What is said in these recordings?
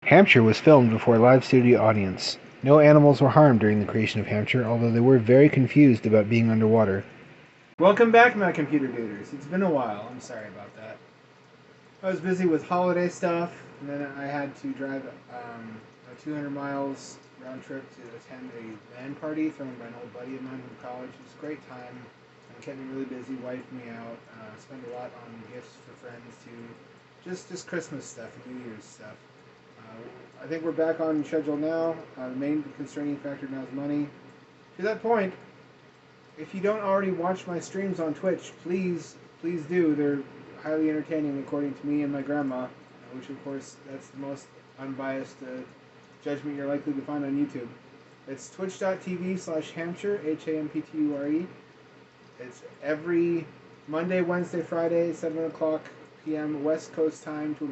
Hampshire was filmed before a live studio audience. No animals were harmed during the creation of Hampshire, although they were very confused about being underwater. Welcome back, my computer gators. It's been a while. I'm sorry about that. I was busy with holiday stuff, and then I had to drive 200 miles round trip to attend a LAN party thrown by an old buddy of mine from college. It was a great time. It kept me really busy, wiped me out. Spent a lot on gifts for friends too. Just Christmas stuff and New Year's stuff. I think we're back on schedule now. The main constraining factor now is money. To that point, if you don't already watch my streams on Twitch, please do. They're highly entertaining according to me and my grandma, which of course that's the most unbiased judgment you're likely to find on YouTube. It's twitch.tv/Hampshire, Hampture. It's every Monday, Wednesday, Friday, 7 o'clock p.m. West Coast time to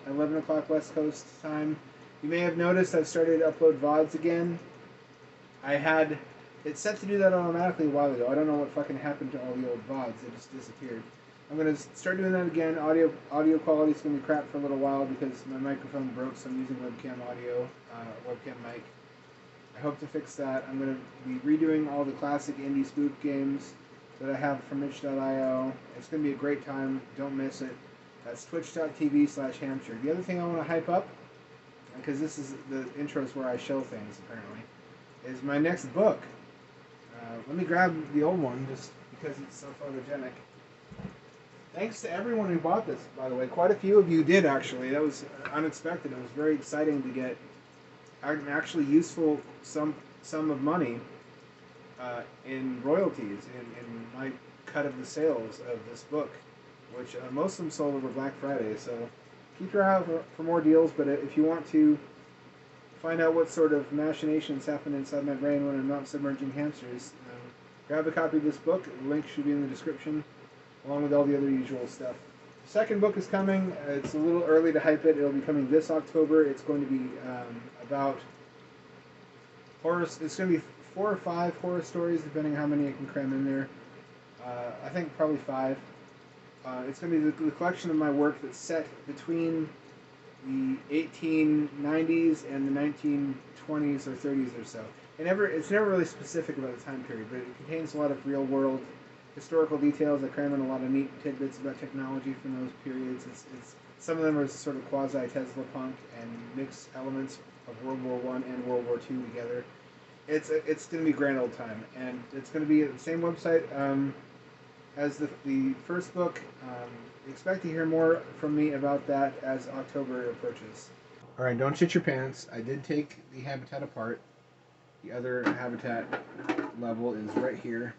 11 o'clock West Coast time. You may have noticed I've started to upload VODs again. I had it set to do that automatically a while ago. I don't know what fucking happened to all the old VODs. They just disappeared. I'm going to start doing that again. Audio quality is going to be crap for a little while because my microphone broke, so I'm using webcam audio, webcam mic. I hope to fix that. I'm going to be redoing all the classic indie spoof games that I have from itch.io. It's going to be a great time. Don't miss it. That's twitch.tv/Hampshire. The other thing I want to hype up, because this is the intros where I show things apparently, is my next book. Let me grab the old one just because it's so photogenic. Thanks to everyone who bought this, by the way. Quite a few of you did, actually. That was unexpected. It was very exciting to get an actually useful sum of money in royalties in my cut of the sales of this book, which most of them sold over Black Friday. So keep your eye out for more deals, but if you want to find out what sort of machinations happen inside my brain when I'm not submerging hamsters, grab a copy of this book. The link should be in the description, along with all the other usual stuff. The second book is coming. It's a little early to hype it. It'll be coming this October. It's going to be about horror. It's going to be 4 or 5 horror stories, depending on how many I can cram in there. I think probably 5. It's going to be the collection of my work that's set between the 1890s and the 1920s or 30s or so. It's never really specific about the time period, but it contains a lot of real-world historical details. I cram in a lot of neat tidbits about technology from those periods. Some of them are sort of quasi-Tesla punk and mix elements of World War I and World War II together. It's going to be a grand old time, and it's going to be at the same website as the first book. Expect to hear more from me about that as October approaches. Alright, don't shit your pants. I did take the habitat apart. The other habitat level is right here.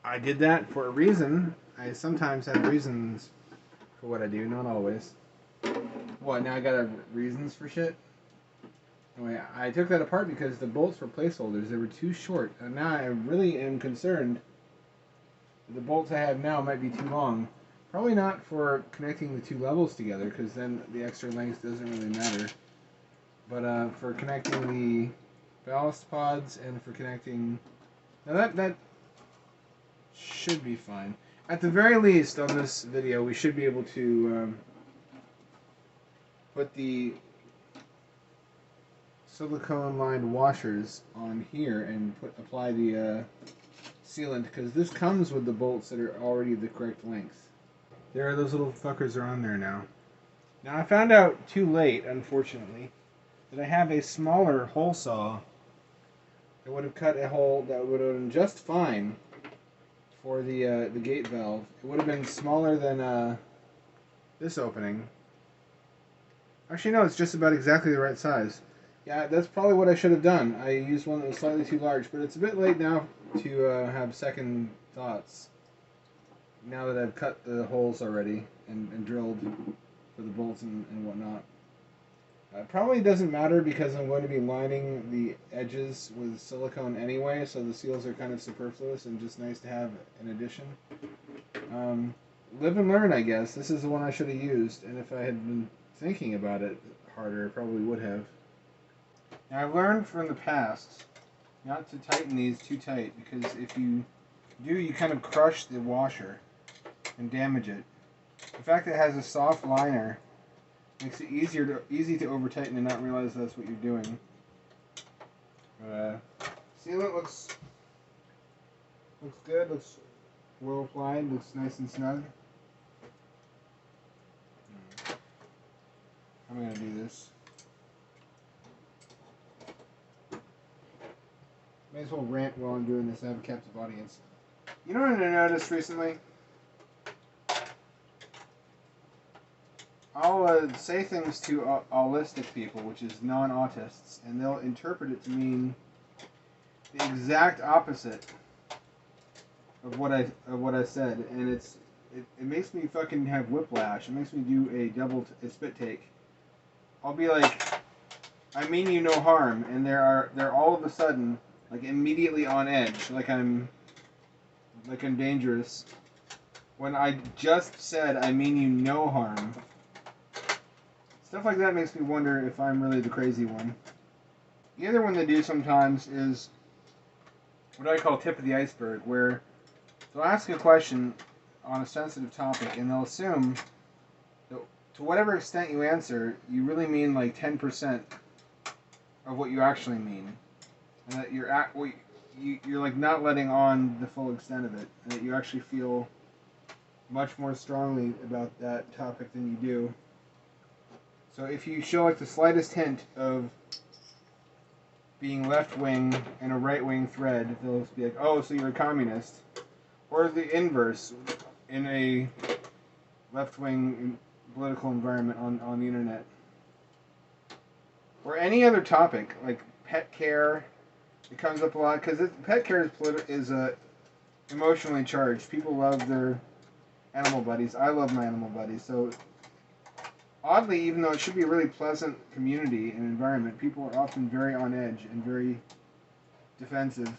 I did that for a reason. I sometimes have reasons for what I do, not always. What, now I gotta have reasons for shit? Anyway, I took that apart because the bolts were placeholders. They were too short. And now I really am concerned that the bolts I have now might be too long. Probably not for connecting the two levels together, because then the extra length doesn't really matter. But for connecting the ballast pods and for connecting... Now that should be fine. At the very least, on this video, we should be able to put the silicone-lined washers on here and apply the sealant, because this comes with the bolts that are already the correct length. There, those little fuckers are on there now. Now, I found out too late, unfortunately, that I have a smaller hole saw that would have cut a hole that would have been just fine for the gate valve. It would have been smaller than this opening. Actually, no, it's just about exactly the right size. Yeah, that's probably what I should have done. I used one that was slightly too large, but it's a bit late now to have second thoughts. Now that I've cut the holes already and drilled for the bolts and whatnot. It probably doesn't matter because I'm going to be lining the edges with silicone anyway, so the seals are kind of superfluous and just nice to have in addition. Live and learn, I guess. This is the one I should have used, and if I had been thinking about it harder, I probably would have. Now, I've learned from the past not to tighten these too tight, because if you do, you kind of crush the washer and damage it. The fact that it has a soft liner Makes it easy to over tighten and not realize that's what you're doing. Sealant looks good. Looks well applied. Looks nice and snug. I'm gonna do this. May as well rant while I'm doing this. I have a captive audience. You know what I noticed recently? I'll say things to autistic people, which is non-autists, and they'll interpret it to mean the exact opposite of what I said, and it makes me fucking have whiplash. It makes me do a spit take. I'll be like, I mean you no harm, and they're all of a sudden like immediately on edge, like I'm dangerous, when I just said I mean you no harm. Stuff like that makes me wonder if I'm really the crazy one. The other one they do sometimes is what I call tip of the iceberg, where they'll ask a question on a sensitive topic and they'll assume that to whatever extent you answer, you really mean like 10% of what you actually mean. And that you're like not letting on the full extent of it, and that you actually feel much more strongly about that topic than you do. So if you show like the slightest hint of being left-wing in a right-wing thread, they'll be like, oh, so you're a communist. Or the inverse, in a left-wing political environment on the internet. Or any other topic, like pet care. It comes up a lot, because pet care is emotionally charged. People love their animal buddies. I love my animal buddies, so oddly, even though it should be a really pleasant community and environment, people are often very on edge and very defensive.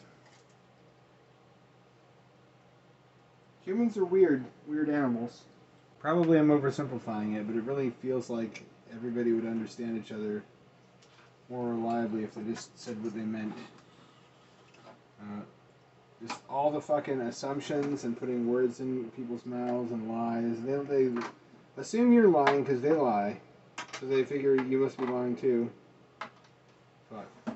Humans are weird animals. Probably I'm oversimplifying it, but it really feels like everybody would understand each other more reliably if they just said what they meant. Just all the fucking assumptions and putting words in people's mouths and lies. They assume you're lying because they lie, so they figure you must be lying too. Fuck.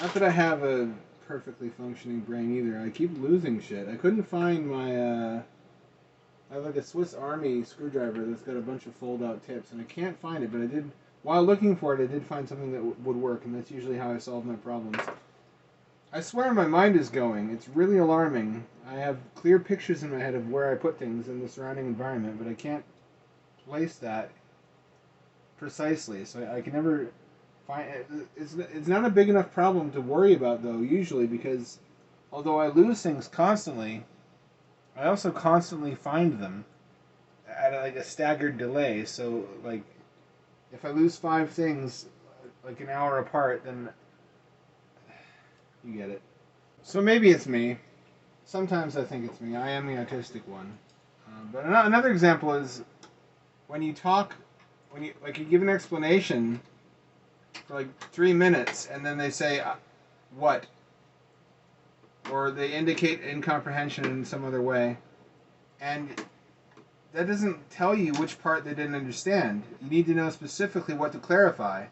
Not that I have a perfectly functioning brain either. I keep losing shit. I couldn't find my, I have like a Swiss Army screwdriver that's got a bunch of fold-out tips, and I can't find it, but I did, while looking for it, I did find something that would work, and that's usually how I solve my problems. I swear my mind is going. It's really alarming. I have clear pictures in my head of where I put things in the surrounding environment, but I can't place that precisely, so I can never find it. It's not a big enough problem to worry about, though, usually, because although I lose things constantly, I also constantly find them at like a staggered delay. So, like, if I lose 5 things like an hour apart, then you get it. So maybe it's me. Sometimes I think it's me. I am the autistic one. But another example is when you talk, when you give an explanation for like 3 minutes, and then they say, what? Or they indicate incomprehension in some other way. And that doesn't tell you which part they didn't understand. You need to know specifically what to clarify.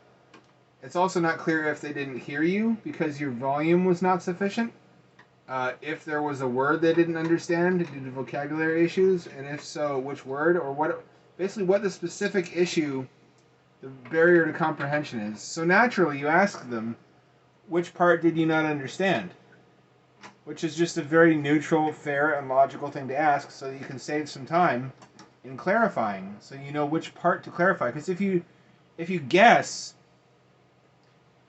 It's also not clear if they didn't hear you because your volume was not sufficient. If there was a word they didn't understand due to vocabulary issues, and if so, which word, or what the specific issue, the barrier to comprehension is. So naturally, you ask them, which part did you not understand? Which is just a very neutral, fair, and logical thing to ask, so that you can save some time in clarifying, so you know which part to clarify. Because if you guess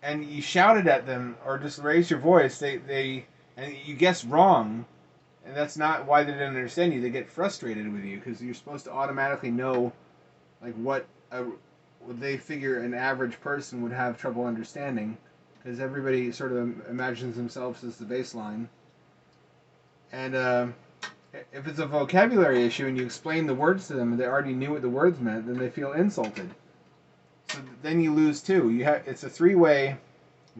and you shout it at them or just raise your voice, and you guess wrong, and that's not why they didn't understand you. They get frustrated with you because you're supposed to automatically know, like, what they figure an average person would have trouble understanding, because everybody sort of imagines themselves as the baseline. And if it's a vocabulary issue and you explain the words to them and they already knew what the words meant, then they feel insulted. So then you lose too. It's a 3-way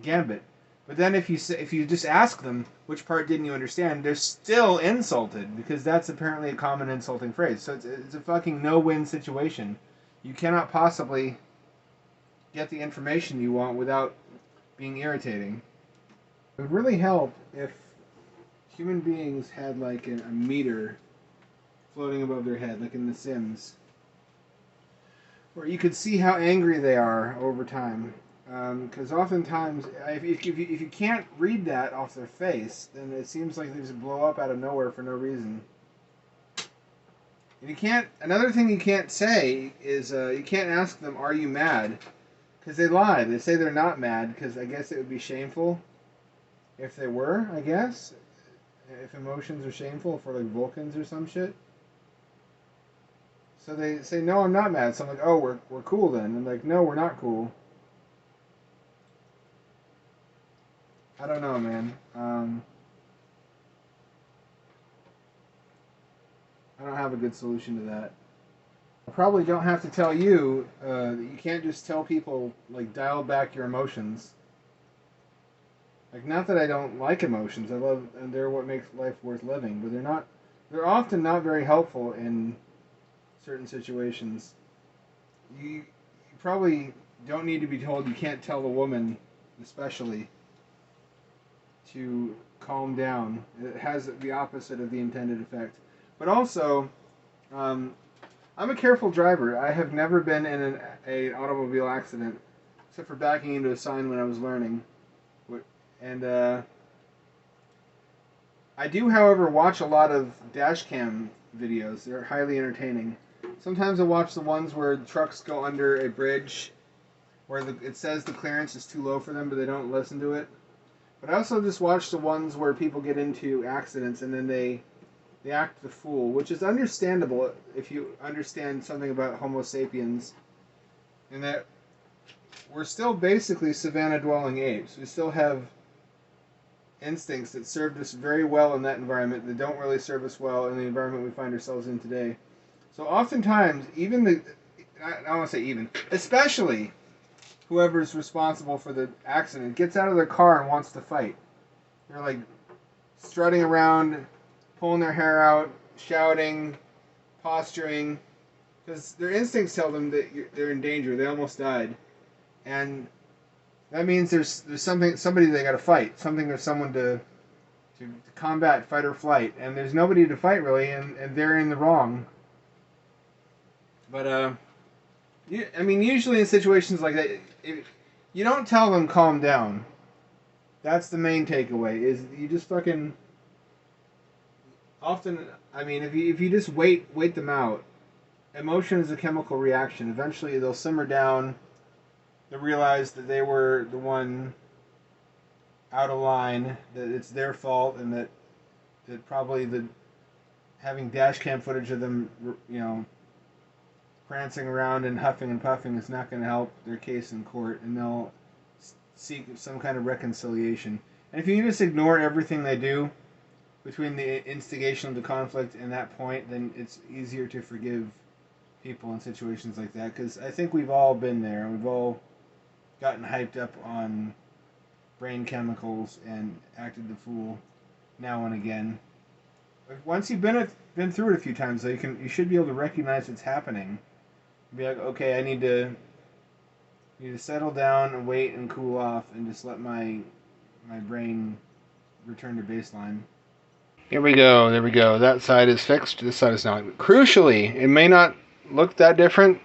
gambit. But then if you just ask them which part didn't you understand, they're still insulted because that's apparently a common insulting phrase. So it's a fucking no-win situation. You cannot possibly get the information you want without being irritating. It would really help if human beings had like a meter floating above their head, like in The Sims, where you could see how angry they are over time. Because oftentimes, if you can't read that off their face, then it seems like they just blow up out of nowhere for no reason. And you can't. Another thing you can't say is you can't ask them, "Are you mad?" Because they lie. They say they're not mad because I guess it would be shameful if they were. I guess if emotions are shameful for like Vulcans or some shit. So they say, "No, I'm not mad." So I'm like, "Oh, we're cool then." And like, "No, we're not cool." I don't know, man. I don't have a good solution to that. I probably don't have to tell you that you can't just tell people, like, dial back your emotions. Like, not that I don't like emotions. I love, and they're what makes life worth living. But they're often not very helpful in certain situations. You probably don't need to be told you can't tell a woman, especially, to calm down. It has the opposite of the intended effect. But also, I'm a careful driver. I have never been in an automobile accident, except for backing into a sign when I was learning. And I do, however, watch a lot of dash cam videos. They're highly entertaining. Sometimes I watch the ones where trucks go under a bridge, where it says the clearance is too low for them, but they don't listen to it. But I also just watch the ones where people get into accidents and then they act the fool, which is understandable if you understand something about Homo sapiens, in that we're still basically savanna-dwelling apes. We still have instincts that served us very well in that environment that don't really serve us well in the environment we find ourselves in today. So oftentimes, I don't want to say even, especially whoever's responsible for the accident gets out of their car and wants to fight. They're like strutting around, pulling their hair out, shouting, posturing, because their instincts tell them that they're in danger. They almost died, and that means there's somebody they got to fight, something or someone to combat, fight or flight, and there's nobody to fight really, and they're in the wrong. But usually in situations like that, you don't tell them calm down. That's the main takeaway. Is you just fucking often. If you just wait them out, emotion is a chemical reaction. Eventually, they'll simmer down. They'll realize that they were the one out of line. That it's their fault, and that probably having dash cam footage of them, prancing around and huffing and puffing is not going to help their case in court, and they'll seek some kind of reconciliation. And if you just ignore everything they do between the instigation of the conflict and that point, then it's easier to forgive people in situations like that, because I think we've all been there. We've all gotten hyped up on brain chemicals and acted the fool now and again. Once you've been through it a few times, though, you should be able to recognize it's happening. Be like, okay, I need to settle down and wait and cool off and just let my brain return to baseline. Here we go. There we go. That side is fixed. This side is not. Crucially, it may not look that different,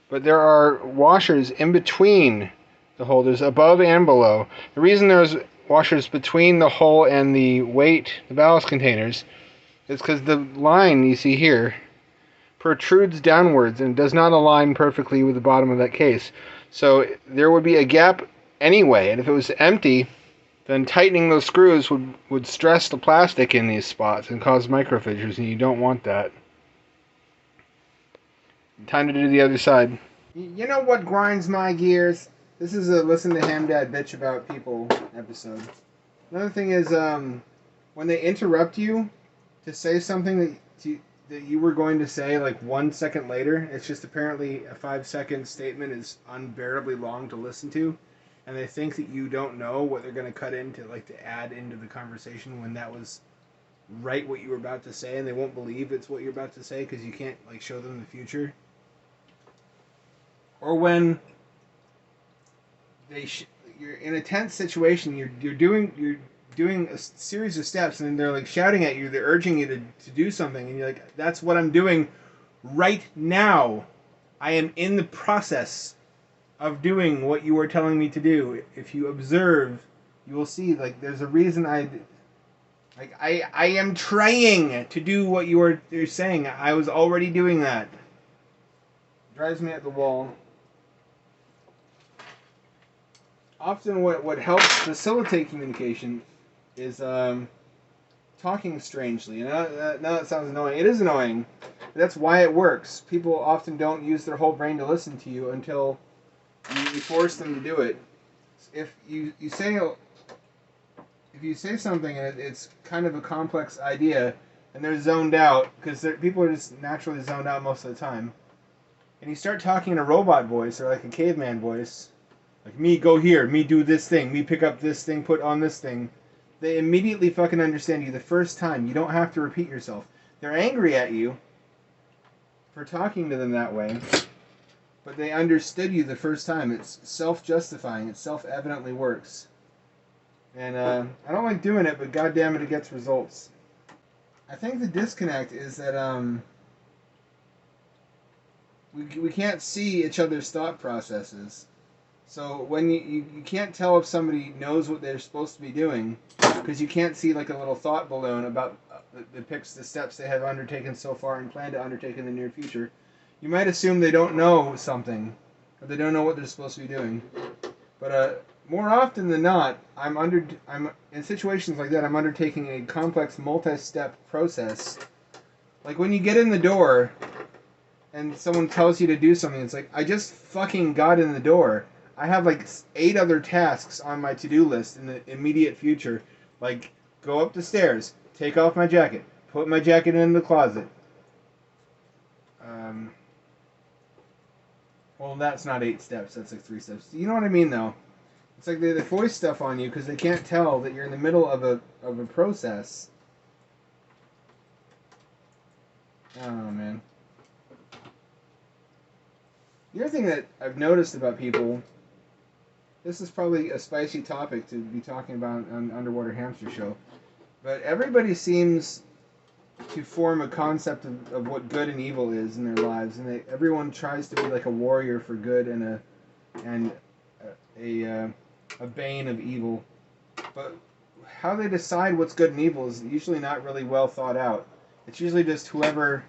but there are washers in between the holders, above and below. The reason there's washers between the hole and the ballast containers, is because the line you see here protrudes downwards and does not align perfectly with the bottom of that case. So there would be a gap anyway, and if it was empty, then tightening those screws would stress the plastic in these spots and cause microfissures, and you don't want that. Time to do the other side. You know what grinds my gears? This is a listen to Ham Dad bitch about people episode. Another thing is when they interrupt you to say something that you were going to say like 1 second later, it's just apparently a 5-second statement is unbearably long to listen to. and they think that you don't know what they're going to cut into, like to add into the conversation when that was right what you were about to say, and they won't believe it's what you're about to say because you can't like show them the future. Or when you're in a tense situation, you're doing a series of steps, and they're like shouting at you, they're urging you to do something, and you're like, that's what I'm doing right now. I am in the process of doing what you are telling me to do. If you observe, you will see like there's a reason I am trying to do what you're saying. I was already doing that. It drives me at the wall. Often what helps facilitate communication is talking strangely. And now that sounds annoying. It is annoying. But that's why it works. People often don't use their whole brain to listen to you until you force them to do it. If you say something and it's kind of a complex idea and they're zoned out, because people are just naturally zoned out most of the time, and you start talking in a robot voice or like a caveman voice, like me go here, me do this thing, me pick up this thing, put on this thing, they immediately fucking understand you the first time. You don't have to repeat yourself. They're angry at you for talking to them that way, but they understood you the first time. It's self-justifying. It self-evidently works. And I don't like doing it, but goddamn it gets results. I think the disconnect is that we can't see each other's thought processes. So when you can't tell if somebody knows what they're supposed to be doing, because you can't see like a little thought balloon about that depicts the steps they have undertaken so far and plan to undertake in the near future. You might assume they don't know something, or they don't know what they're supposed to be doing. But more often than not, I'm in situations like that. I'm undertaking a complex, multi-step process. Like when you get in the door, and someone tells you to do something, it's like I just fucking got in the door. I have like 8 other tasks on my to-do list in the immediate future. Like, go up the stairs, take off my jacket, put my jacket in the closet. Well, that's not 8 steps. That's like 3 steps. You know what I mean, though? It's like they voice stuff on you because they can't tell that you're in the middle of a process. I don't know, man. The other thing that I've noticed about people, this is probably a spicy topic to be talking about on Underwater Hamster Show, but everybody seems to form a concept of what good and evil is in their lives, and everyone tries to be like a warrior for good and a bane of evil. But how they decide what's good and evil is usually not really well thought out. It's usually just whoever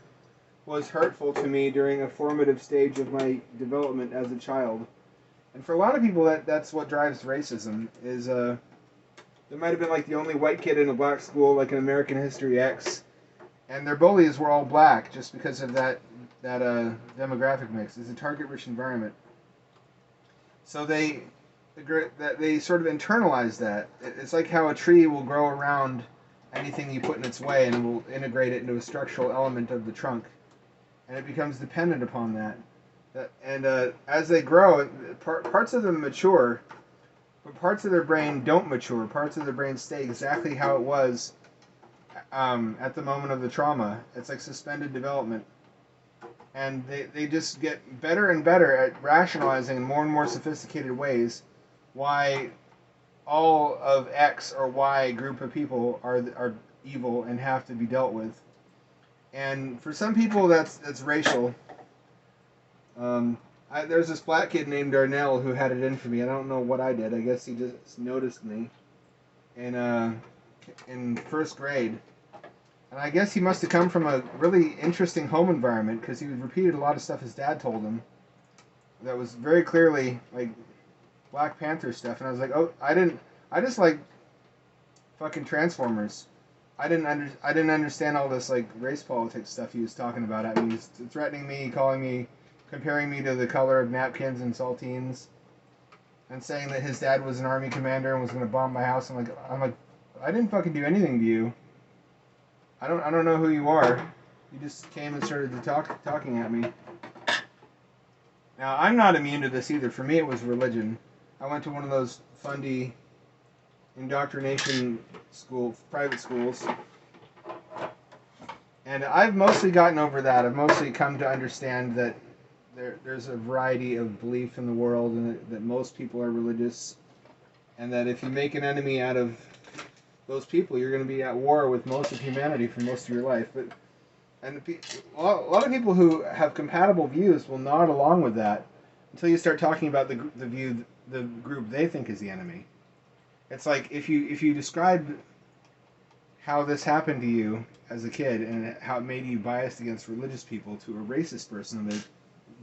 was hurtful to me during a formative stage of my development as a child. And for a lot of people, that's what drives racism. Is there might have been like the only white kid in a black school, like in American History X, and their bullies were all black just because of that demographic mix. It's a target-rich environment. So they sort of internalize that. It's like how a tree will grow around anything you put in its way, and it will integrate it into a structural element of the trunk, and it becomes dependent upon that. And as they grow, parts of them mature, but parts of their brain don't mature. Parts of their brain stay exactly how it was at the moment of the trauma. It's like suspended development. And they just get better and better at rationalizing in more and more sophisticated ways why all of X or Y group of people are evil and have to be dealt with. And for some people, that's racial. There's this black kid named Darnell who had it in for me. I don't know what I did. I guess he just noticed me in first grade. And I guess he must have come from a really interesting home environment because he repeated a lot of stuff his dad told him that was very clearly like Black Panther stuff. And I was like, oh, I just like fucking Transformers. I didn't understand all this like race politics stuff he was talking about at me. He was threatening me, comparing me to the color of napkins and saltines, and saying that his dad was an army commander and was going to bomb my house. I'm like, I didn't fucking do anything to you. I don't know who you are. You just came and started to talking at me. Now, I'm not immune to this either. For me, it was religion. I went to one of those fundy indoctrination private schools, and I've mostly gotten over that. I've mostly come to understand that there's a variety of belief in the world, and that most people are religious, and that if you make an enemy out of those people, you're going to be at war with most of humanity for most of your life. And a lot of people who have compatible views will nod along with that until you start talking about the group they think is the enemy. It's like if you describe how this happened to you as a kid and how it made you biased against religious people to a racist person, that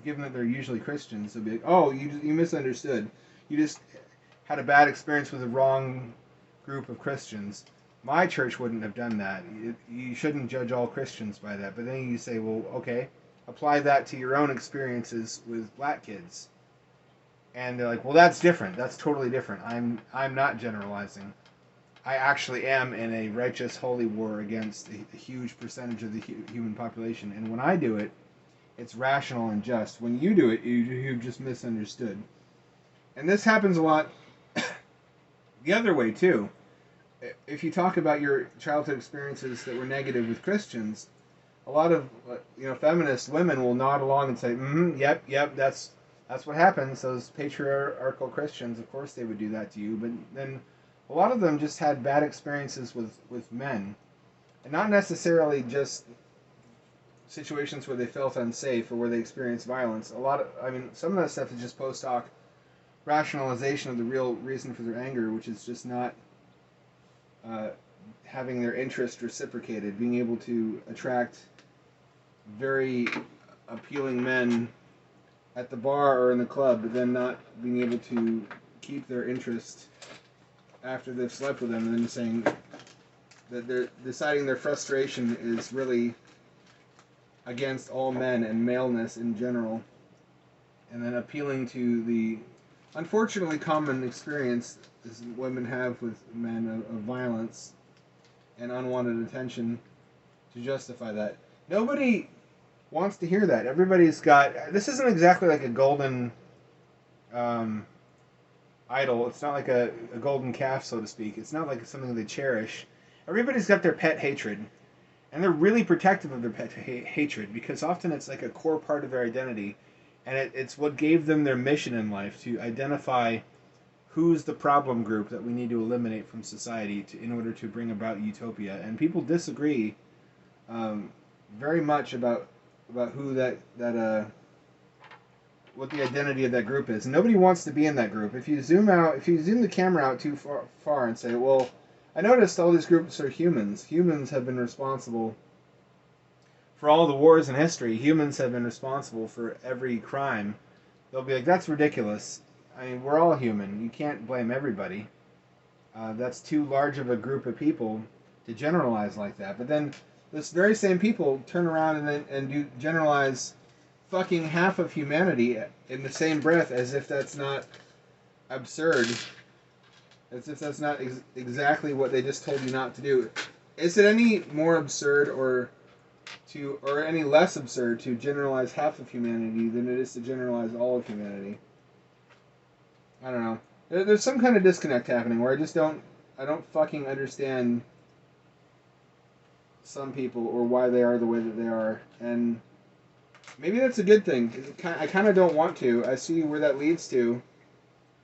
given that they're usually Christians, they'll be like, oh, you misunderstood. You just had a bad experience with the wrong group of Christians. My church wouldn't have done that. You shouldn't judge all Christians by that. But then you say, well, okay, apply that to your own experiences with black kids. And they're like, well, that's different. That's totally different. I'm not generalizing. I actually am in a righteous, holy war against a huge percentage of the human population. And when I do it, it's rational and just. When you do it, you've just misunderstood. And this happens a lot the other way, too. If you talk about your childhood experiences that were negative with Christians, a lot of feminist women will nod along and say, yep, that's what happens. Those patriarchal Christians, of course they would do that to you. But then a lot of them just had bad experiences with men. And not necessarily just situations where they felt unsafe or where they experienced violence. Some of that stuff is just post hoc rationalization of the real reason for their anger, which is just not having their interest reciprocated, being able to attract very appealing men at the bar or in the club, but then not being able to keep their interest after they've slept with them, and then saying that they're deciding their frustration is really against all men and maleness in general, and then appealing to the unfortunately common experience women have with men of violence and unwanted attention to justify that. Nobody wants to hear that. Everybody's got... This isn't exactly like a golden idol. It's not like a golden calf, so to speak. It's not like something they cherish. Everybody's got their pet hatred. And they're really protective of their pet hatred, because often it's like a core part of their identity. And it's what gave them their mission in life, to identify who's the problem group that we need to eliminate from society in order to bring about utopia. And people disagree very much about who what the identity of that group is. And nobody wants to be in that group. If you zoom the camera out too far and say, well, I noticed all these groups are humans. Humans have been responsible for all the wars in history. Humans have been responsible for every crime. They'll be like, that's ridiculous. I mean, we're all human. You can't blame everybody. That's too large of a group of people to generalize like that. But then this very same people turn around and do generalize fucking half of humanity in the same breath, as if that's not absurd. As if that's not exactly what they just told you not to do. Is it any more absurd or any less absurd to generalize half of humanity than it is to generalize all of humanity? I don't know. There's some kind of disconnect happening where I don't fucking understand some people or why they are the way that they are. And maybe that's a good thing. I kind of don't want to. I see where that leads to,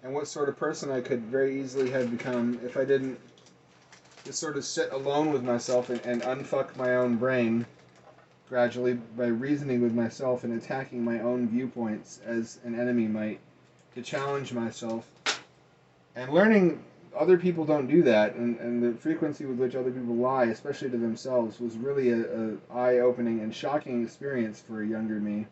and what sort of person I could very easily have become if I didn't just sort of sit alone with myself and unfuck my own brain gradually by reasoning with myself and attacking my own viewpoints as an enemy might, to challenge myself. And learning other people don't do that, and the frequency with which other people lie, especially to themselves, was really a eye-opening and shocking experience for a younger me.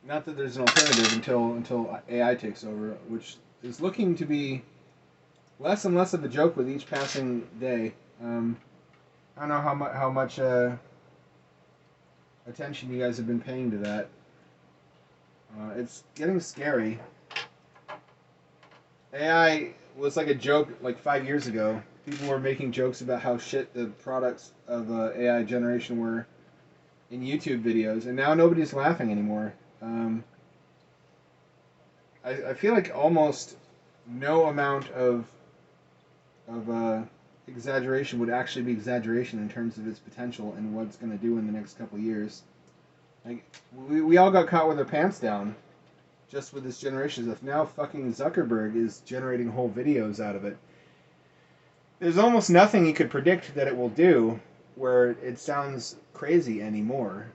Not that there's an alternative until AI takes over, which is looking to be less and less of a joke with each passing day. I don't know how much attention you guys have been paying to that. It's getting scary. AI was like a joke like 5 years ago. People were making jokes about how shit the products of AI generation were in YouTube videos, and now nobody's laughing anymore. I feel like almost no amount of exaggeration would actually be exaggeration in terms of its potential and what it's going to do in the next couple of years. Like we all got caught with our pants down just with this generation stuff. Now fucking Zuckerberg is generating whole videos out of it. There's almost nothing you could predict that it will do where it sounds crazy anymore.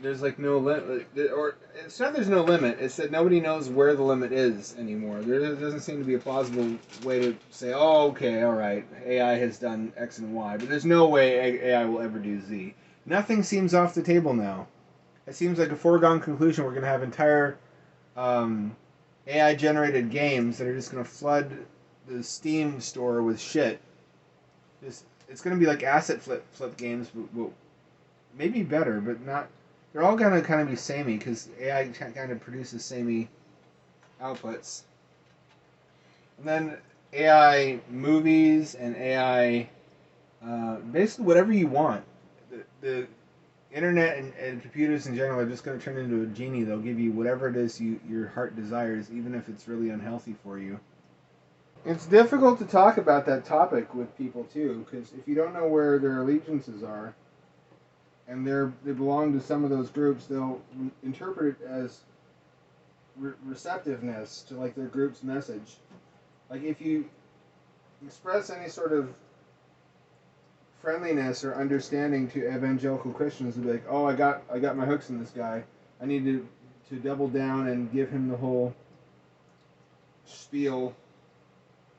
There's like no limit, or it's not there's no limit, it's that nobody knows where the limit is anymore. There doesn't seem to be a plausible way to say, oh, okay, alright, AI has done X and Y, but there's no way AI will ever do Z. Nothing seems off the table now. It seems like a foregone conclusion we're going to have entire AI-generated games that are just going to flood the Steam store with shit. It's going to be like asset flip games, but maybe better, but not... They're all going to kind of be samey, because AI kind of produces samey outputs. And then AI movies and AI... basically whatever you want. The internet and computers in general are just going to turn into a genie. They'll give you whatever it is your heart desires, even if it's really unhealthy for you. It's difficult to talk about that topic with people, too, because if you don't know where their allegiances are, and they belong to some of those groups, they'll interpret it as receptiveness to like their group's message. Like if you express any sort of friendliness or understanding to evangelical Christians, they'll be like, "Oh, I got my hooks in this guy. I need to double down and give him the whole spiel.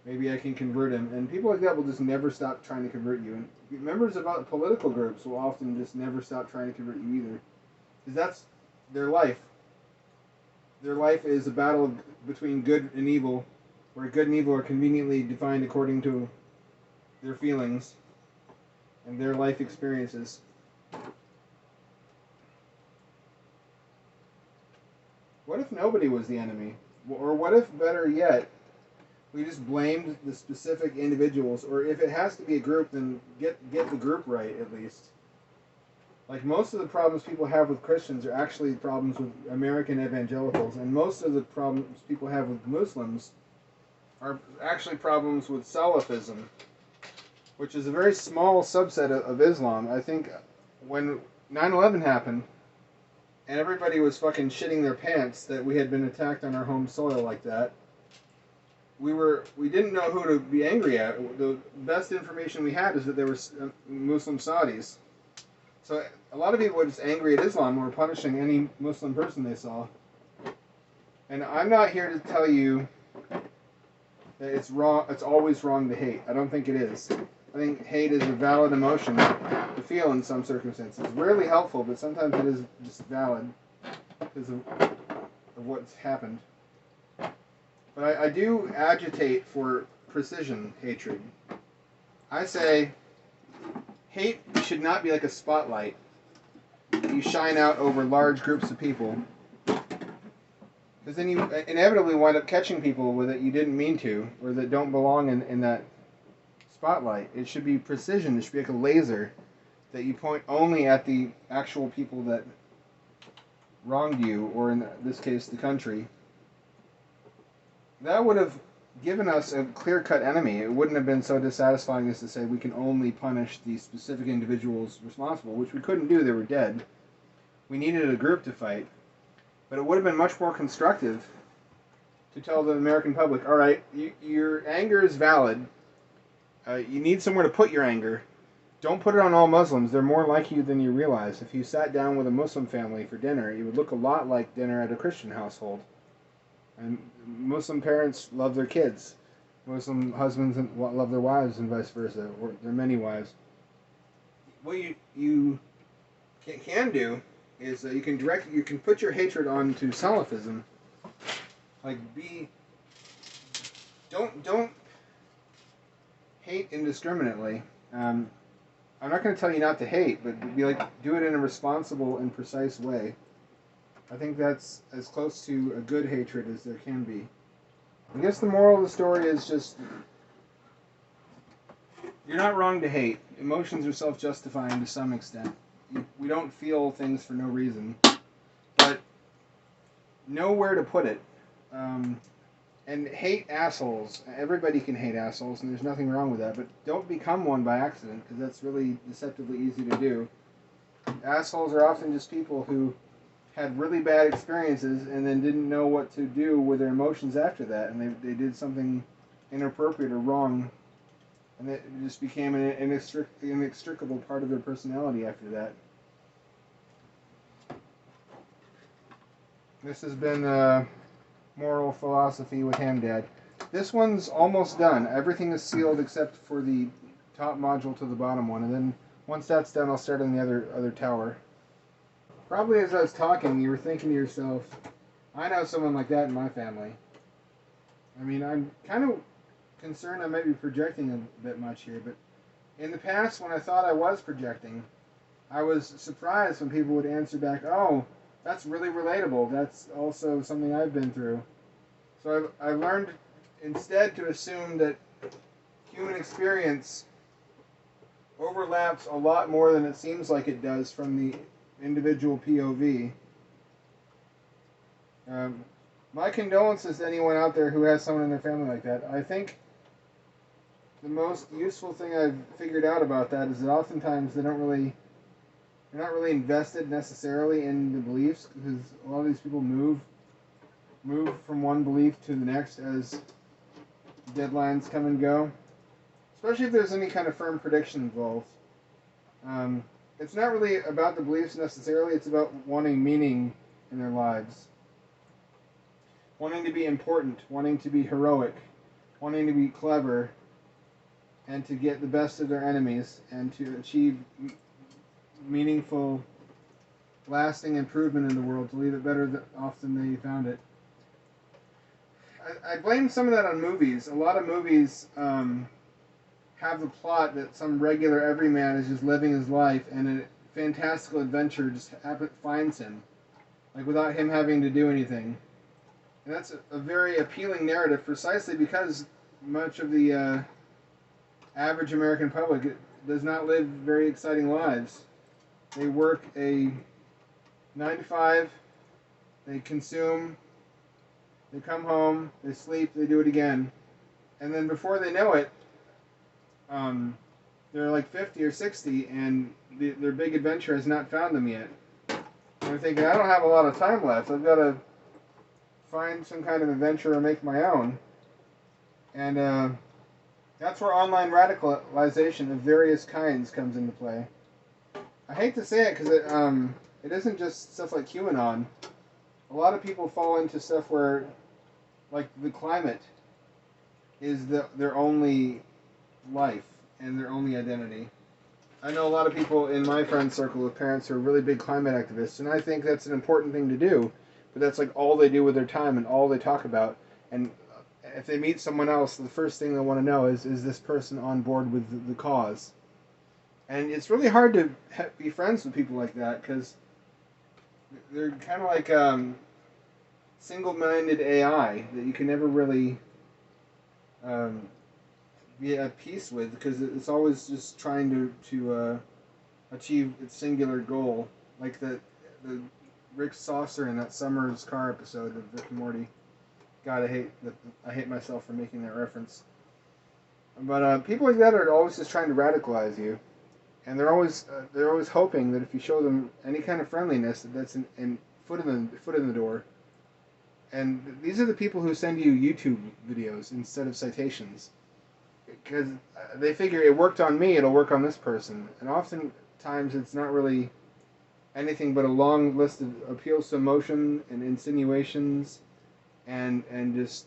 Maybe I can convert him." And people like that will just never stop trying to convert you. And members of political groups will often just never stop trying to convert you either. Because that's their life. Their life is a battle between good and evil, where good and evil are conveniently defined according to their feelings and their life experiences. What if nobody was the enemy? Or what if, better yet, we just blamed the specific individuals, or if it has to be a group, then get the group right at least. Like most of the problems people have with Christians are actually problems with American evangelicals, and most of the problems people have with Muslims are actually problems with Salafism, which is a very small subset of Islam. I think when 9/11 happened, and everybody was fucking shitting their pants that we had been attacked on our home soil like that, we didn't know who to be angry at. The best information we had is that there were Muslim Saudis. So a lot of people were just angry at Islam and were punishing any Muslim person they saw. And I'm not here to tell you that it's wrong. It's always wrong to hate. I don't think it is. I think hate is a valid emotion to feel in some circumstances. Rarely helpful, but sometimes it is just valid because of what's happened. But I do agitate for precision hatred. I say hate should not be like a spotlight. You shine out over large groups of people. Because then you inevitably wind up catching people with it you didn't mean to, or that don't belong in that spotlight. It should be precision. It should be like a laser that you point only at the actual people that wronged you, or in this case, the country. That would have given us a clear-cut enemy. It wouldn't have been so dissatisfying as to say we can only punish the specific individuals responsible, which we couldn't do. They were dead. We needed a group to fight. But it would have been much more constructive to tell the American public, all right, your anger is valid. You need somewhere to put your anger. Don't put it on all Muslims. They're more like you than you realize. If you sat down with a Muslim family for dinner, it would look a lot like dinner at a Christian household. And Muslim parents love their kids. Muslim husbands love their wives and vice versa, or their many wives. What you can do is you can put your hatred onto Salafism. Like don't hate indiscriminately. I'm not going to tell you not to hate, but be like, do it in a responsible and precise way. I think that's as close to a good hatred as there can be. I guess the moral of the story is just, you're not wrong to hate. Emotions are self-justifying to some extent. We don't feel things for no reason. But know where to put it. And hate assholes. Everybody can hate assholes, and there's nothing wrong with that. But don't become one by accident, because that's really deceptively easy to do. Assholes are often just people who had really bad experiences and then didn't know what to do with their emotions after that, and they did something inappropriate or wrong, and it just became an inextricable part of their personality after that. This has been moral philosophy with Hamdad. This one's almost done. Everything is sealed except for the top module to the bottom one, and then once that's done, I'll start on the other tower. Probably as I was talking, you were thinking to yourself, I know someone like that in my family. I mean, I'm kind of concerned I might be projecting a bit much here, but in the past, when I thought I was projecting, I was surprised when people would answer back, oh, that's really relatable. That's also something I've been through. So I've learned instead to assume that human experience overlaps a lot more than it seems like it does from the individual POV. My condolences to anyone out there who has someone in their family like that. I think the most useful thing I've figured out about that is that oftentimes they're not really invested necessarily in the beliefs, because a lot of these people move from one belief to the next as deadlines come and go, especially if there's any kind of firm prediction involved. It's not really about the beliefs necessarily, it's about wanting meaning in their lives. Wanting to be important, wanting to be heroic, wanting to be clever, and to get the best of their enemies, and to achieve meaningful, lasting improvement in the world, to leave it better off than they found it. I blame some of that on movies. A lot of movies have the plot that some regular everyman is just living his life, and a fantastical adventure just finds him, like without him having to do anything. And that's a very appealing narrative, precisely because much of the average American public does not live very exciting lives. They work a 9 to 5, they consume, they come home, they sleep, they do it again. And then before they know it, they're like 50 or 60, and their big adventure has not found them yet. And they're thinking, I don't have a lot of time left. I've got to find some kind of adventure or make my own. And that's where online radicalization of various kinds comes into play. I hate to say it because it isn't just stuff like QAnon. A lot of people fall into stuff where, like, the climate is their only life and their only identity. I know a lot of people in my friend circle with parents who are really big climate activists, and I think that's an important thing to do, but that's like all they do with their time and all they talk about. And if they meet someone else, the first thing they want to know is this person on board with the cause? And it's really hard to be friends with people like that, because they're kind of like single-minded AI that you can never really be at peace with, because it's always just trying to achieve its singular goal, like the Rick Saucer in that Summer's Car episode of Rick and Morty. God, I hate myself for making that reference. But people like that are always just trying to radicalize you, and they're always hoping that if you show them any kind of friendliness, that's an foot in the door. And these are the people who send you YouTube videos instead of citations, because they figure it worked on me, it'll work on this person. And oftentimes it's not really anything but a long list of appeals to emotion and insinuations, and just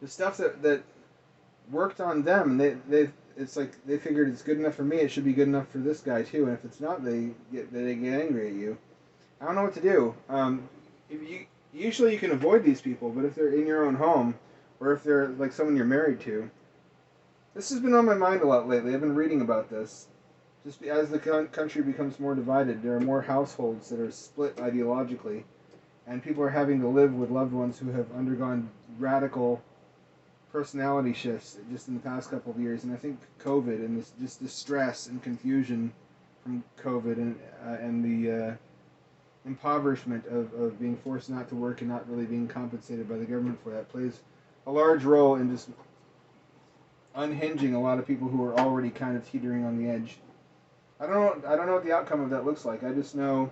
the stuff that worked on them. It's like they figured it's good enough for me, it should be good enough for this guy too. And if it's not, they get angry at you. I don't know what to do. Usually you can avoid these people, but if they're in your own home, or if they're like someone you're married to, this has been on my mind a lot lately. I've been reading about this. Just as the country becomes more divided, there are more households that are split ideologically, and people are having to live with loved ones who have undergone radical personality shifts just in the past couple of years. And I think COVID and the stress and confusion from COVID and the impoverishment of being forced not to work and not really being compensated by the government for that plays a large role in just unhinging a lot of people who are already kind of teetering on the edge. I don't know what the outcome of that looks like. I just know,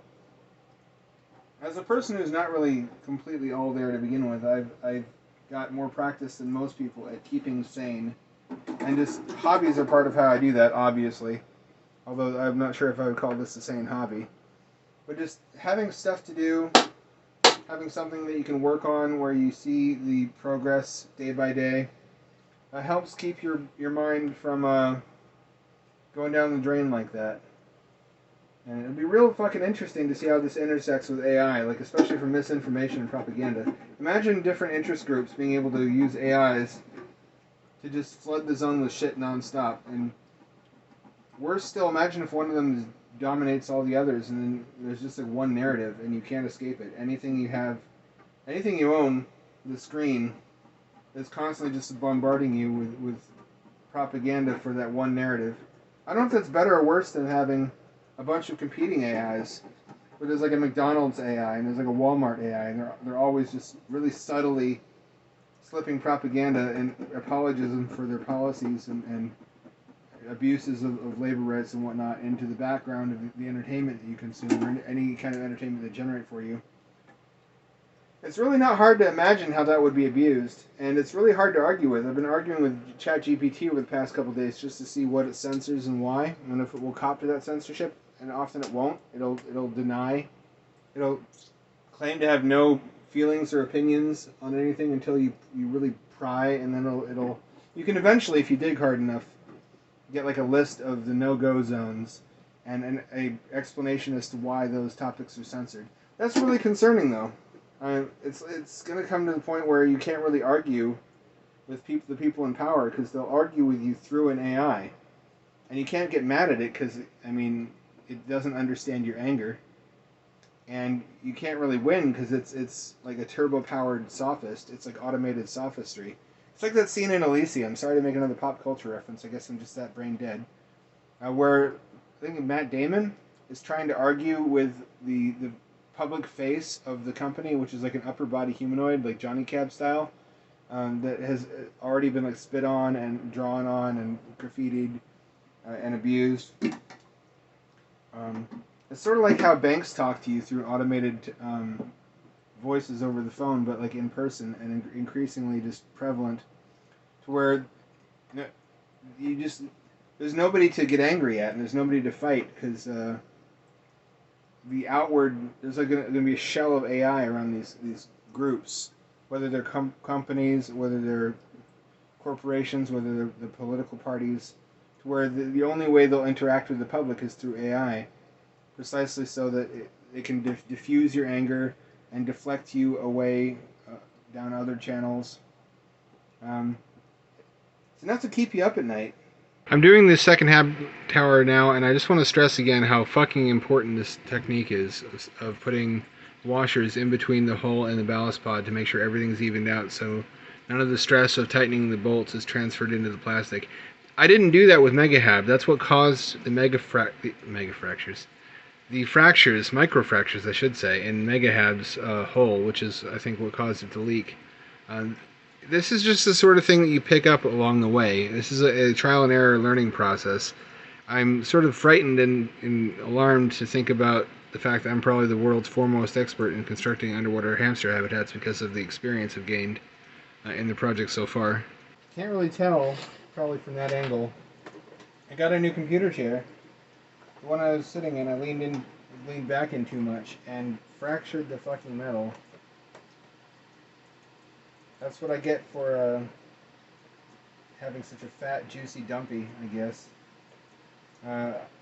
as a person who's not really completely all there to begin with, I've got more practice than most people at keeping sane, and just hobbies are part of how I do that, obviously. Although I'm not sure if I would call this a sane hobby, but just having stuff to do, having something that you can work on where you see the progress day by day, helps keep your mind from going down the drain like that. And it'll be real fucking interesting to see how this intersects with AI, like especially for misinformation and propaganda. Imagine different interest groups being able to use AIs to just flood the zone with shit nonstop. And worse still, imagine if one of them dominates all the others, and then there's just like one narrative, and you can't escape it. Anything you have, anything you own, the screen, is constantly just bombarding you with propaganda for that one narrative. I don't know if that's better or worse than having a bunch of competing AIs, where there's like a McDonald's AI and there's like a Walmart AI, and they're always just really subtly slipping propaganda and apologism for their policies and abuses of labor rights and whatnot into the background of the entertainment that you consume, or any kind of entertainment they generate for you. It's really not hard to imagine how that would be abused, and it's really hard to argue with. I've been arguing with ChatGPT over the past couple of days just to see what it censors and why, and if it will cop to that censorship, and often it won't. It'll deny, it'll claim to have no feelings or opinions on anything until you really pry, and then it'll you can eventually, if you dig hard enough, get like a list of the no-go zones and a explanation as to why those topics are censored. That's really concerning, though. It's going to come to the point where you can't really argue with the people in power, because they'll argue with you through an AI, and you can't get mad at it because it doesn't understand your anger, and you can't really win because it's like a turbo-powered sophist. It's like automated sophistry. It's like that scene in Elysium. Sorry to make another pop culture reference. I guess I'm just that brain dead. Where I think Matt Damon is trying to argue with the public face of the company, which is like an upper body humanoid, like Johnny Cab style, that has already been like spit on and drawn on and graffitied and abused. It's sort of like how banks talk to you through automated voices over the phone, but like in person, and increasingly just prevalent, to where you just there's nobody to get angry at and there's nobody to fight, because the outward there's like going to be a shell of AI around these groups, whether they're companies, whether they're corporations, whether they're the political parties, to where the only way they'll interact with the public is through AI, precisely so that it can diffuse your anger and deflect you away down other channels. It's enough to keep you up at night. I'm doing this second half tower now, and I just want to stress again how fucking important this technique is of putting washers in between the hull and the ballast pod to make sure everything's evened out, so none of the stress of tightening the bolts is transferred into the plastic. I didn't do that with Megahab. That's what caused the megafractures. The fractures, microfractures I should say, in Megahab's hull, which is, I think, what caused it to leak. This is just the sort of thing that you pick up along the way. This is a trial and error learning process. I'm sort of frightened and alarmed to think about the fact that I'm probably the world's foremost expert in constructing underwater hamster habitats because of the experience I've gained in the project so far. Can't really tell, probably from that angle. I got a new computer chair. The one I was sitting in, I leaned back in too much and fractured the fucking metal. That's what I get for having such a fat, juicy dumpy, I guess.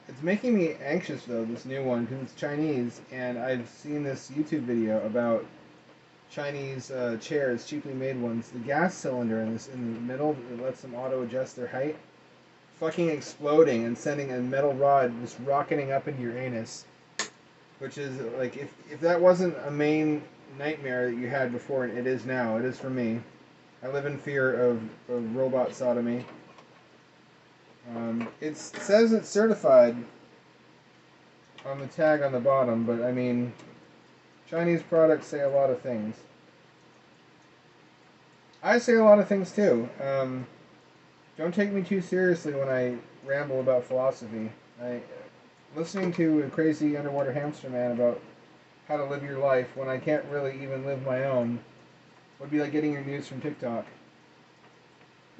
It's making me anxious, though, this new one, because it's Chinese, and I've seen this YouTube video about Chinese chairs, cheaply made ones. The gas cylinder in the middle that lets them auto-adjust their height, fucking exploding and sending a metal rod just rocketing up into your anus. Which is, like, if that wasn't a main nightmare that you had before, and it is now, it is for me. I live in fear of robot sodomy. It says it's certified on the tag on the bottom, but I mean, Chinese products say a lot of things. I say a lot of things too. Don't take me too seriously when I ramble about philosophy. Listening to a crazy underwater hamster man about how to live your life when I can't really even live my own would be like getting your news from TikTok.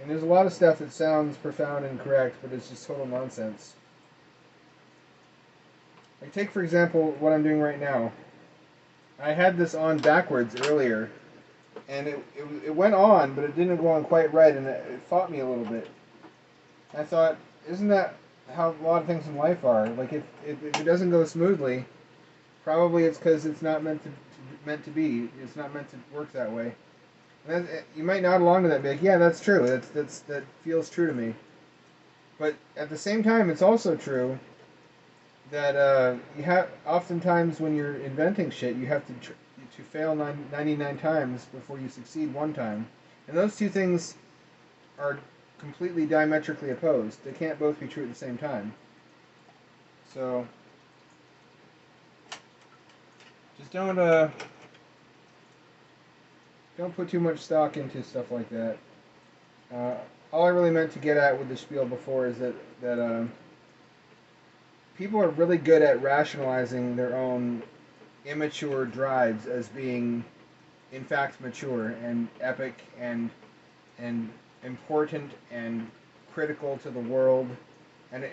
And there's a lot of stuff that sounds profound and correct, but it's just total nonsense. Like, take for example what I'm doing right now. I had this on backwards earlier, and it went on, but it didn't go on quite right, and it fought me a little bit. I thought, isn't that how a lot of things in life are? Like, if it doesn't go smoothly, probably it's because it's not meant to be. It's not meant to work that way. And you might nod along to that, and be like, yeah, that's true. That feels true to me. But at the same time, it's also true that you have oftentimes when you're inventing shit, you have to fail 99 times before you succeed one time, and those two things are completely diametrically opposed. They can't both be true at the same time. So just don't put too much stock into stuff like that. All I really meant to get at with the spiel before is that people are really good at rationalizing their own immature drives as being, in fact, mature and epic and important and critical to the world, and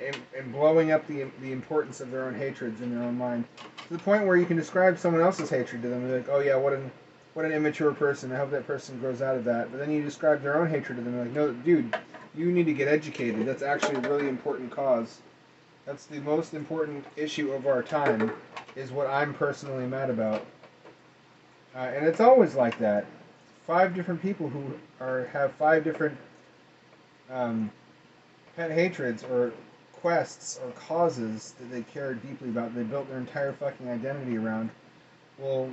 blowing up the importance of their own hatreds in their own mind to the point where you can describe someone else's hatred to them and be like, oh yeah, what an immature person. I hope that person grows out of that. But then you describe their own hatred to them and like, no, dude, you need to get educated. That's actually a really important cause. That's the most important issue of our time, is what I'm personally mad about. And it's always like that. 5 different people who have 5 different pet hatreds or quests or causes that they care deeply about, they built their entire fucking identity around, will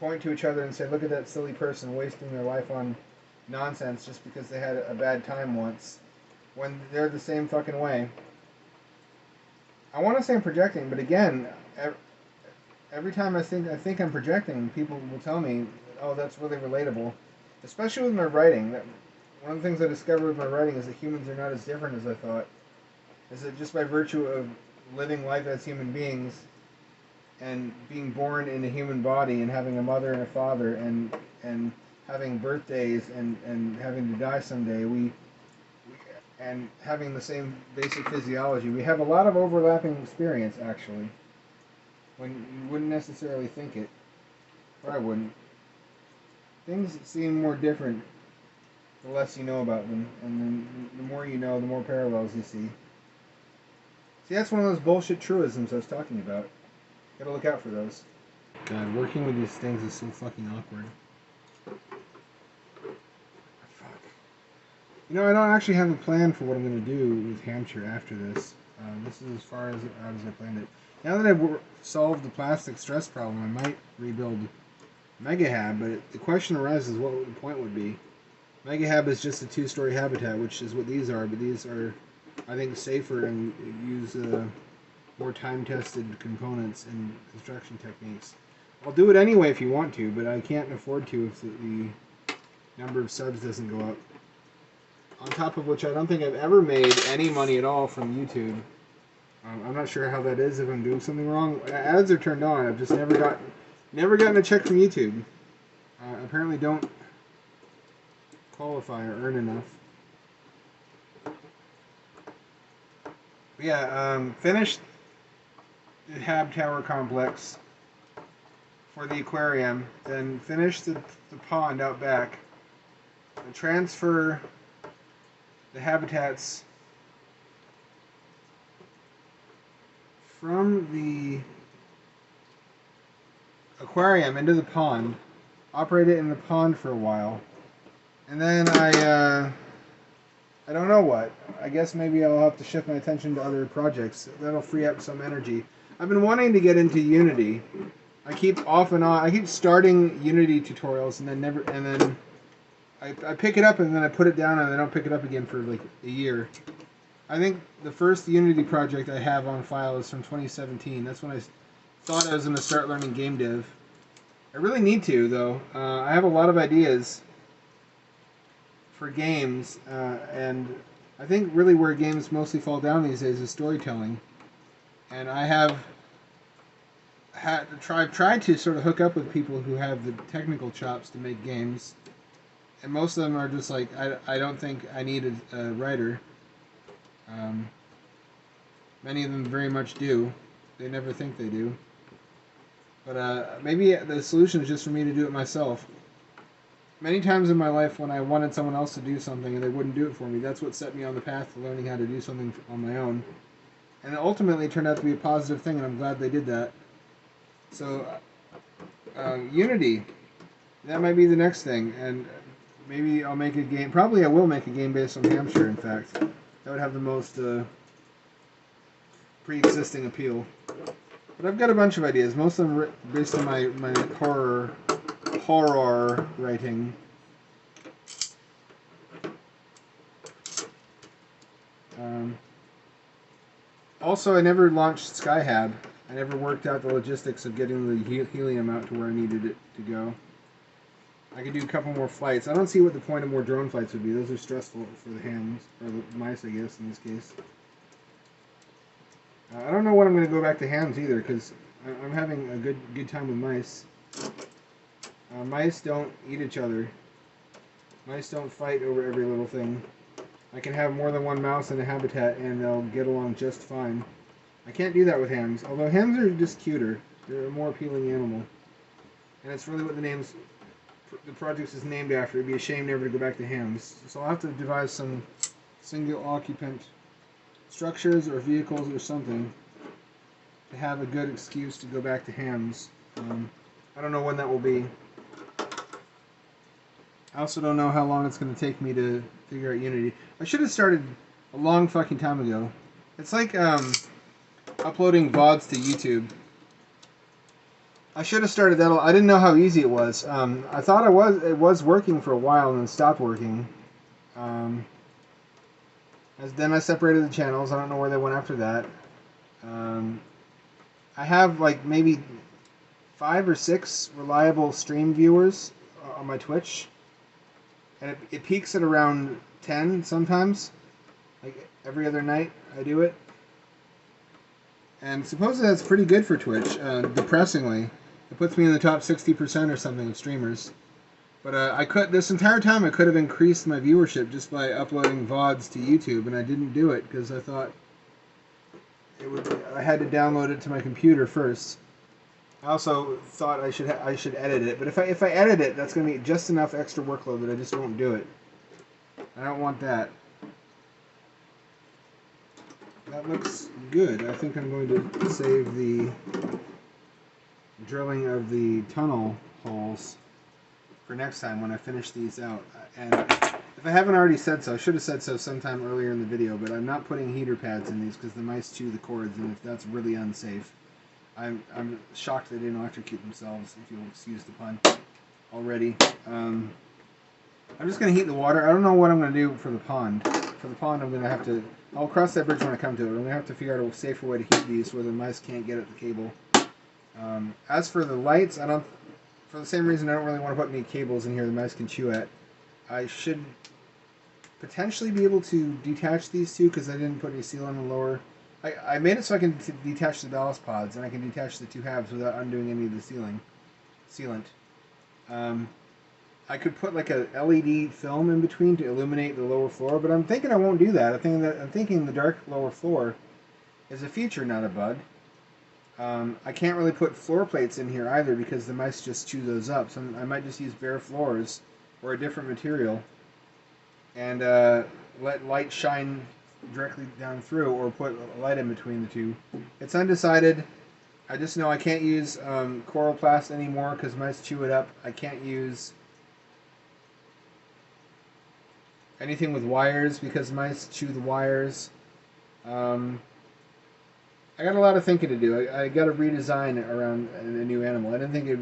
point to each other and say, look at that silly person wasting their life on nonsense just because they had a bad time once, when they're the same fucking way. I want to say I'm projecting, but again, every time I think I'm projecting, people will tell me, oh, that's really relatable. Especially with my writing. One of the things I discovered with my writing is that humans are not as different as I thought. Is that just by virtue of living life as human beings and being born in a human body and having a mother and a father and having birthdays and having to die someday, and having the same basic physiology, we have a lot of overlapping experience, actually, when you wouldn't necessarily think it, or I wouldn't. Things seem more different the less you know about them, and then the more you know, the more parallels you see. See, that's one of those bullshit truisms I was talking about. Gotta look out for those. God, working with these things is so fucking awkward. You know, I don't actually have a plan for what I'm going to do with Hampshire after this. This is as far as I planned it. Now that I've solved the plastic stress problem, I might rebuild Megahab, but the question arises what the point would be. Megahab is just a 2-story habitat, which is what these are, but these are, I think, safer and use more time-tested components and construction techniques. I'll do it anyway if you want to, but I can't afford to if the number of subs doesn't go up. On top of which, I don't think I've ever made any money at all from YouTube. I'm not sure how that is, if I'm doing something wrong. Ads are turned on. I've just never gotten a check from YouTube. Apparently don't qualify or earn enough. But yeah, finished the Hab Tower complex for the aquarium. Then finished the pond out back. And transfer the habitats from the aquarium into the pond, operate it in the pond for a while, and then I don't know what. I guess maybe I'll have to shift my attention to other projects. That'll free up some energy. I've been wanting to get into Unity. I keep starting Unity tutorials and then I pick it up and then I put it down and I don't pick it up again for like a year. I think the first Unity project I have on file is from 2017. That's when I thought I was going to start learning game dev. I really need to, though. I have a lot of ideas for games, and I think really where games mostly fall down these days is storytelling. And I have tried to sort of hook up with people who have the technical chops to make games, and most of them are just like, I don't think I need a writer. Um, Many of them very much do. They never think they do. But maybe the solution is just for me to do it myself. Many times in my life when I wanted someone else to do something and they wouldn't do it for me, that's what set me on the path to learning how to do something on my own. And it ultimately turned out to be a positive thing, and I'm glad they did that. So, Unity, that might be the next thing, and maybe I'll make a game. Probably I will make a game based on Hampshire, in fact. That would have the most pre-existing appeal. But I've got a bunch of ideas. Most of them based on my horror writing. Also, I never launched Skyhab. I never worked out the logistics of getting the helium out to where I needed it to go. I could do a couple more flights. I don't see what the point of more drone flights would be. Those are stressful for the hams, or the mice, I guess, in this case. I don't know when I'm going to go back to hams either, because I'm having a good time with mice. Mice don't eat each other. Mice don't fight over every little thing. I can have more than one mouse in a habitat and they'll get along just fine. I can't do that with hams, although hams are just cuter. They're a more appealing animal. And it's really what the project is named after. It'd be a shame never to go back to hams. So I'll have to devise some single occupant structures or vehicles or something to have a good excuse to go back to hams. I don't know when that will be. I also don't know how long it's going to take me to figure out Unity. I should have started a long fucking time ago. It's like uploading VODs to YouTube. I should have started that. I didn't know how easy it was. I thought it was working for a while and then stopped working. Then I separated the channels. I don't know where they went after that. I have like maybe 5 or 6 reliable stream viewers on my Twitch. And it peaks at around 10 sometimes. Like every other night I do it. And supposedly that's pretty good for Twitch, depressingly. It puts me in the top 60% or something of streamers. But this entire time I could have increased my viewership just by uploading VODs to YouTube, and I didn't do it because I thought I had to download it to my computer first. I also thought I should edit it, but if I edit it, that's going to be just enough extra workload that I just won't do it. I don't want that. That looks good. I think I'm going to save the drilling of the tunnel holes for next time when I finish these out. And if I haven't already said so, I should have said so sometime earlier in the video, but I'm not putting heater pads in these because the mice chew the cords, and if that's really unsafe. I'm shocked they didn't electrocute themselves, if you'll excuse the pun, already. I'm just going to heat the water. I don't know what I'm going to do for the pond. For the pond, I'm going to have to... I'll cross that bridge when I come to it. I'm going to have to figure out a safer way to heat these where the mice can't get at the cable. As for the lights, for the same reason I don't really want to put any cables in here the mice can chew at. I should potentially be able to detach these two because I didn't put any seal on the lower... I made it so I can detach the ballast pods, and I can detach the 2 halves without undoing any of the sealant. I could put like a LED film in between to illuminate the lower floor, but I'm thinking I won't do that. I'm thinking the dark lower floor is a feature, not a bug. I can't really put floor plates in here either because the mice just chew those up. So I might just use bare floors or a different material and let light shine directly down through, or put a light in between the two. It's undecided. I just know I can't use chloroplast anymore because mice chew it up. I can't use anything with wires because mice chew the wires. I got a lot of thinking to do. I got to redesign around a new animal. I didn't think it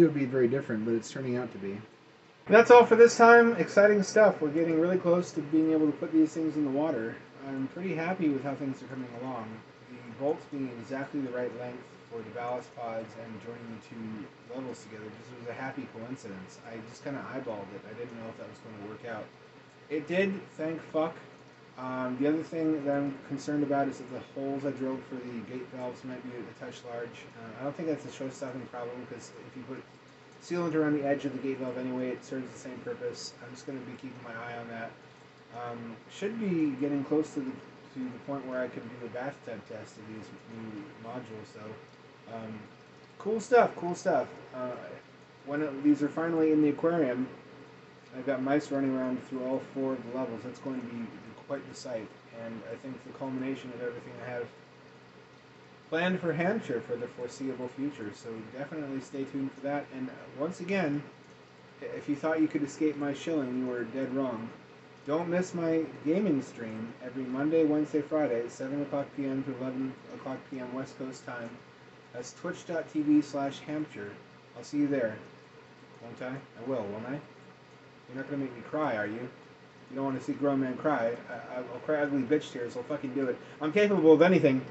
would be very different, but it's turning out to be. That's all for this time. Exciting stuff. We're getting really close to being able to put these things in the water. I'm pretty happy with how things are coming along. The bolts being exactly the right length for the ballast pods and joining the two levels together just was a happy coincidence. I just kind of eyeballed it. I didn't know if that was going to work out. It did, thank fuck. The other thing that I'm concerned about is that the holes I drilled for the gate valves might be a touch large. I don't think that's a show-stopping problem because if you put sealant around the edge of the gate valve anyway, it serves the same purpose. I'm just going to be keeping my eye on that. Should be getting close to the point where I can do a bathtub test of these new modules. So, cool stuff. Cool stuff. These are finally in the aquarium, I've got mice running around through all 4 of the levels. That's going to be quite the sight, and I think the culmination of everything I have planned for Hampshire for the foreseeable future. So definitely stay tuned for that. And once again, if you thought you could escape my shilling, you were dead wrong. Don't miss my gaming stream every Monday, Wednesday, Friday, 7 o'clock p.m. to 11 o'clock p.m. West Coast time. That's twitch.tv/Hampshire. I'll see you there. Won't I? I will, won't I? You're not going to make me cry, are you? You don't want to see a grown man cry. I'll cry ugly bitch tears. I'll fucking do it. I'm capable of anything.